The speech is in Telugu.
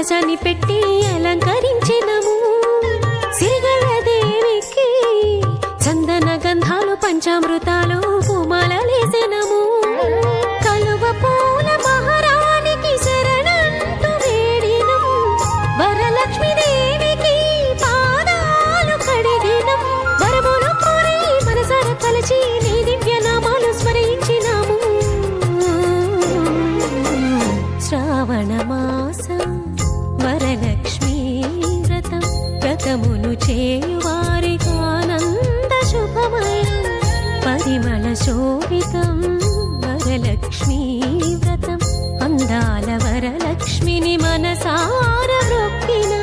కలశాన్ని పెట్టి అలంకరించినము. సిరిగల దేవికి చందన గంధాలు పంచామృతాలు పూమాలలేసెనము. కలువ పూల మహారాణికి శరణంటూ వేడినం. వరలక్ష్మీదేవికి పాదాలు కడిగినం. వరములు కోరి మనసార తలచి నీ దివ్య నామాలు స్మరించినాము. శ్రావణ మాసం వరలక్ష్మీ వ్రతం, వ్రతమును చేయువారికి ఆనంద శుభమయం. పరిమళ శోభితం వరలక్ష్మీ వ్రతం, అందాల వరలక్ష్మిని మనసార మొక్కిన